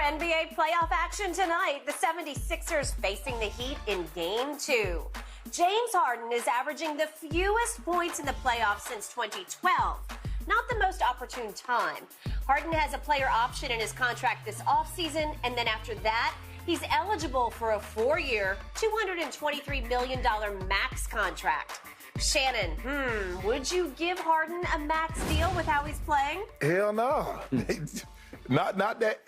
NBA playoff action tonight. The 76ers facing the Heat in Game 2. James Harden is averaging the fewest points in the playoffs since 2012. Not the most opportune time. Harden has a player option in his contract this offseason, and then after that, he's eligible for a 4-year, $223 million max contract. Shannon, would you give Harden a max deal with how he's playing? Hell no. Not that.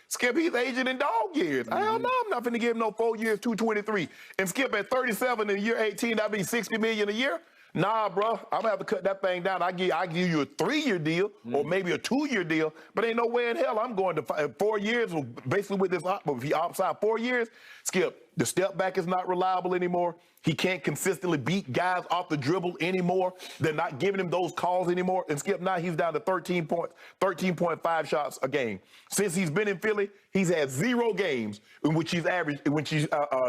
Skip, he's aging in dog years. Hell no, I'm not finna give him no 4 years, 223. And Skip, at 37 in year 18, that'd be $60 million a year. Nah, bro, I'm gonna have to cut that thing down. I give you a 3-year deal or maybe a 2-year deal, but ain't no way in hell I'm going to 4 years. Basically, with this, if he opts out 4 years, Skip, the step back is not reliable anymore. He can't consistently beat guys off the dribble anymore. They're not giving him those calls anymore. And Skip, now he's down to 13.5 shots a game. Since he's been in Philly, he's had 0 games in which he's averaged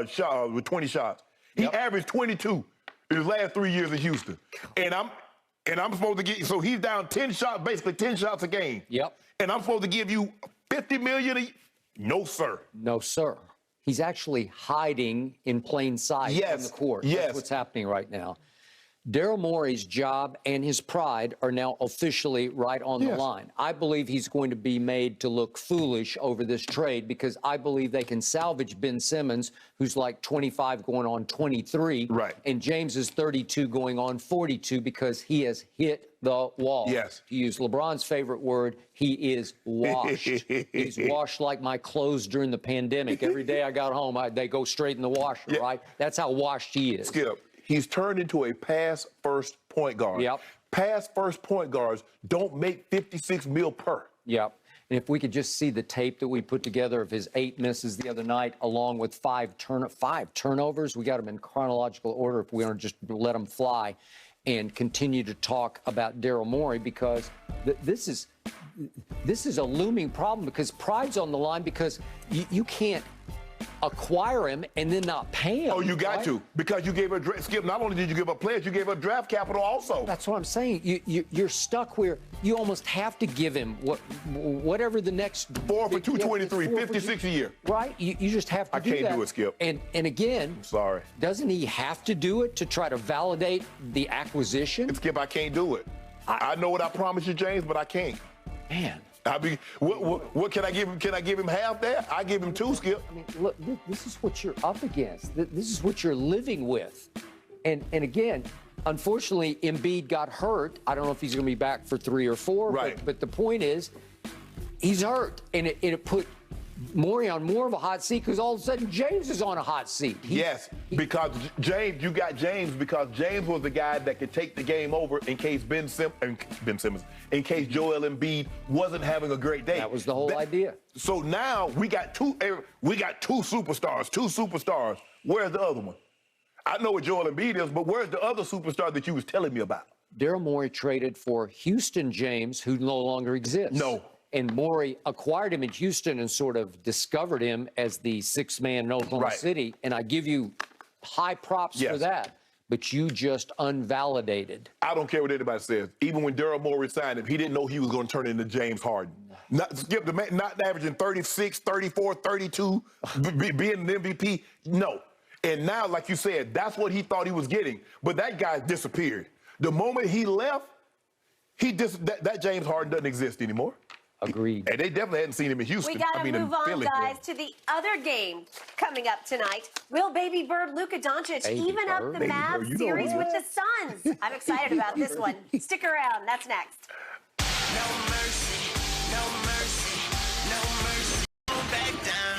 shot with 20 shots. He averaged 22 in his last 3 years in Houston. And I'm supposed to get, so he's down 10 shots, basically 10 shots a game. Yep. And I'm supposed to give you $50 million No, sir. No, sir. He's actually hiding in plain sight on the court. That's what's happening right now. Daryl Morey's job and his pride are now officially right on the line. I believe he's going to be made to look foolish over this trade because I believe they can salvage Ben Simmons, who's like 25 going on 23. Right. And James is 32 going on 42 because he has hit the wall. Yes. To use LeBron's favorite word, he is washed. He's washed like my clothes during the pandemic. Every day I got home, they go straight in the washer, right? That's how washed he is. Skip, he's turned into a pass-first point guard. Yep. Pass-first point guards don't make $56 million per. Yep. And if we could just see the tape that we put together of his 8 misses the other night, along with 5 turnovers, we got them in chronological order if we want to just let them fly and continue to talk about Daryl Morey, because this is a looming problem, because pride's on the line, because you can't acquire him and then not pay him. Oh, you got to, because you gave a Skip. Not only did you give up players, you gave up draft capital also. That's what I'm saying. You're stuck where you almost have to give him whatever the next 4 for 223, 56 a year. Right? You just have to do that. I can't do it, Skip. And again, I'm sorry. Doesn't he have to do it to try to validate the acquisition? Skip, I can't do it. I know what I promised you, James, but I can't. Man. I mean, what can I give him? Can I give him half that? I give him 2, Skip. I mean, look, this is what you're up against. This is what you're living with. And again, unfortunately, Embiid got hurt. I don't know if he's going to be back for 3 or 4. Right. But the point is, he's hurt. And it put Morey on more of a hot seat, because all of a sudden James is on a hot seat. Because James, you got James because James was the guy that could take the game over in case Ben Simmons, in case Joel Embiid wasn't having a great day. That was the whole idea. So now we got two superstars. Where's the other one? I know what Joel Embiid is, but where's the other superstar that you was telling me about? Daryl Morey traded for Houston James, who no longer exists. No. And Morey acquired him in Houston and sort of discovered him as the 6th man in Oklahoma City. And I give you high props for that. But you just unvalidated. I don't care what anybody says. Even when Daryl Morey signed him, he didn't know he was going to turn into James Harden. Not averaging 36, 34, 32, being an MVP. No. And now, like you said, that's what he thought he was getting. But that guy disappeared. The moment he left, that James Harden doesn't exist anymore. Agreed. And they definitely hadn't seen him in Houston. We got to move on, guys, to the other game coming up tonight. Will Baby Bird Luka Doncic even up the Mavs series with the Suns? I'm excited about this one. Stick around. That's next. No mercy, no mercy, no mercy. Back down.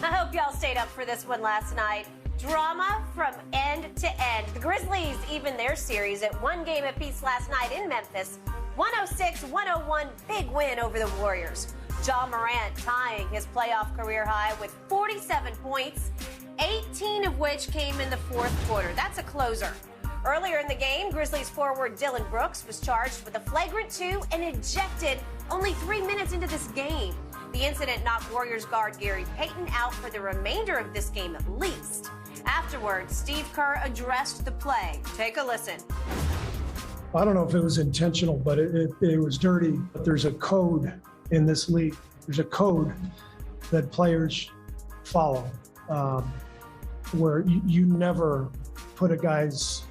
I hope y'all stayed up for this one last night. Drama from end to end. The Grizzlies even their series at 1 game apiece last night in Memphis. 106-101, big win over the Warriors. Ja Morant tying his playoff career high with 47 points, 18 of which came in the 4th quarter. That's a closer. Earlier in the game, Grizzlies forward Dillon Brooks was charged with a flagrant 2 and ejected only 3 minutes into this game. The incident knocked Warriors guard Gary Payton out for the remainder of this game at least. Afterwards, Steve Kerr addressed the play. Take a listen. I don't know if it was intentional, but it was dirty. But there's a code in this league there's a code that players follow, where you never put a guy's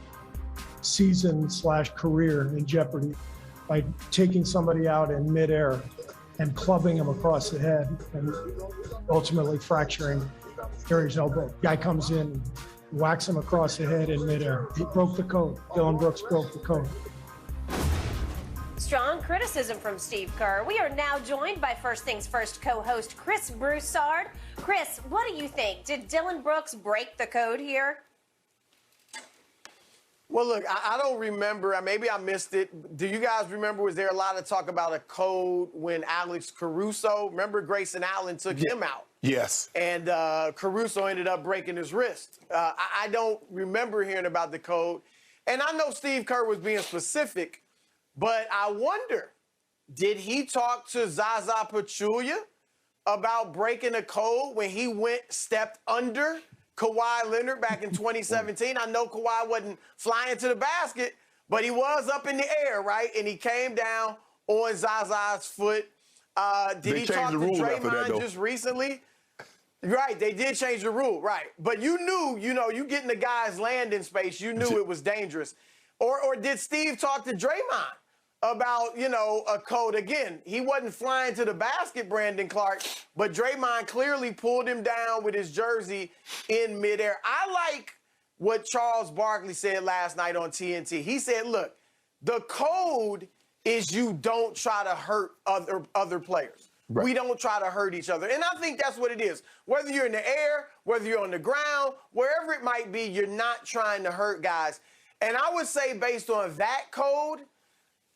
season/career in jeopardy by taking somebody out in midair and clubbing him across the head and ultimately fracturing Gary's elbow. Guy comes in, whacks him across the head in midair. He broke the code. Dillon Brooks broke the code. Strong criticism from Steve Kerr. We are now joined by First Things First co-host Chris Broussard. Chris, what do you think? Did Dillon Brooks break the code here? Well, look, I don't remember. Maybe I missed it. Do you guys remember, was there a lot of talk about a code when Alex Caruso, remember Grayson Allen took him out? Yes. And Caruso ended up breaking his wrist. I don't remember hearing about the code. And I know Steve Kerr was being specific, but I wonder, did he talk to Zaza Pachulia about breaking a code when he stepped under Kawhi Leonard back in 2017? I know Kawhi wasn't flying to the basket, but he was up in the air, right? And he came down on Zaza's foot. Did he talk to Draymond just recently? Right, they did change the rule, right. But you knew, you get in the guy's landing space, you knew it was dangerous. Or did Steve talk to Draymond about, a code? Again, he wasn't flying to the basket, Brandon Clark, but Draymond clearly pulled him down with his jersey in midair. I like what Charles Barkley said last night on TNT. He said, look, the code is you don't try to hurt other players. Right. We don't try to hurt each other. And I think that's what it is. Whether you're in the air, whether you're on the ground, wherever it might be, you're not trying to hurt guys. And I would say based on that code,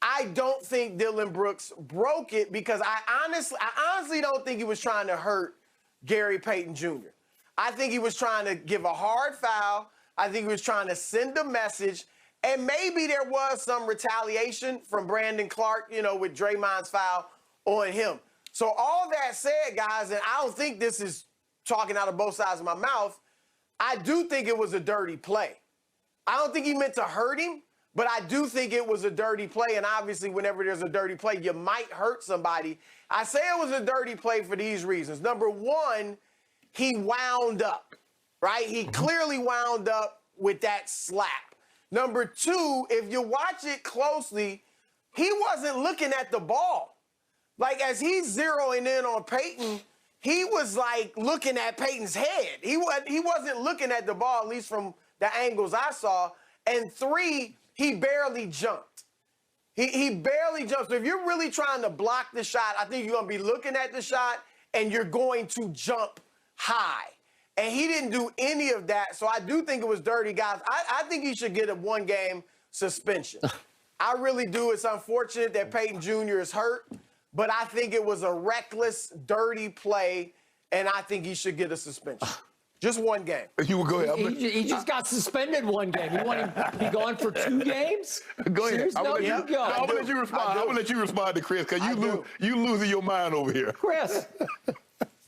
I don't think Dillon Brooks broke it because I honestly don't think he was trying to hurt Gary Payton Jr. I think he was trying to give a hard foul. I think he was trying to send a message. And maybe there was some retaliation from Brandon Clark, with Draymond's foul on him. So all that said, guys, and I don't think this is talking out of both sides of my mouth, I do think it was a dirty play. I don't think he meant to hurt him, but I do think it was a dirty play. And obviously, whenever there's a dirty play, you might hurt somebody. I say it was a dirty play for these reasons. Number one, he wound up, right? He clearly wound up with that slap. Number two, if you watch it closely, he wasn't looking at the ball. Like, as he's zeroing in on Payton, he was, looking at Payton's head. He wasn't looking at the ball, at least from the angles I saw. And three, he barely jumped. He barely jumped. So if you're really trying to block the shot, I think you're going to be looking at the shot, and you're going to jump high. And he didn't do any of that, so I do think it was dirty, guys. I think he should get a one-game suspension. I really do. It's unfortunate that Payton Jr. is hurt. But I think it was a reckless, dirty play, and I think he should get a suspension. Just one game. You will go ahead. He just got suspended one game. You want him to be gone for 2 games? Go ahead. I'm No, going to let you respond. I'm going to let you respond to Chris because you losing your mind over here. Chris,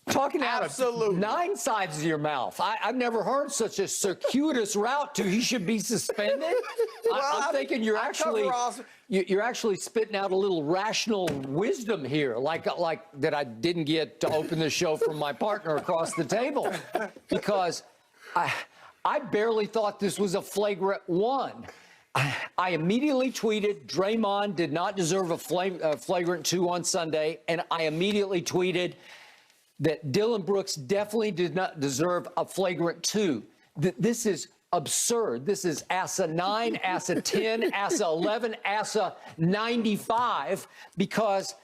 talking out of 9 sides of your mouth. I've never heard such a circuitous route to he should be suspended. I'm thinking you're actually spitting out a little rational wisdom here, like that I didn't get to open the show from my partner across the table, because I barely thought this was a flagrant one. I immediately tweeted Draymond did not deserve a flagrant 2 on Sunday, and I immediately tweeted that Dillon Brooks definitely did not deserve a flagrant 2. This is absurd. This is ASA 9, ASA 10, ASA 11, ASA 95, because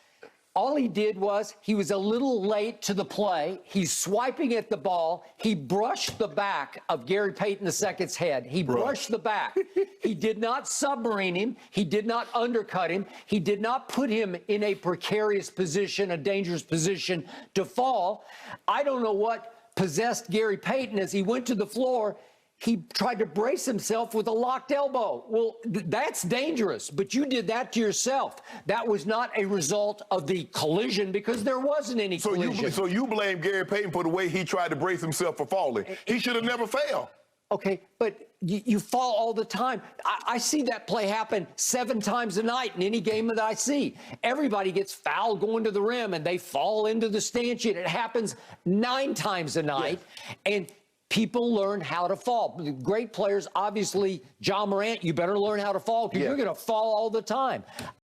all he did was he was a little late to the play. He's swiping at the ball. He brushed the back of Gary Payton II's head. He brushed the back. He did not submarine him. He did not undercut him. He did not put him in a precarious position, a dangerous position to fall. I don't know what possessed Gary Payton as he went to the floor. He tried to brace himself with a locked elbow. Well, that's dangerous, but you did that to yourself. That was not a result of the collision because there wasn't any collision. So you blame Gary Payton for the way he tried to brace himself for falling. He should have never failed. Okay, but you fall all the time. I see that play happen 7 times a night in any game that I see. Everybody gets fouled going to the rim and they fall into the stanchion. It happens 9 times a night. And people learn how to fall. Great players, obviously, John Morant, you better learn how to fall because you're going to fall all the time.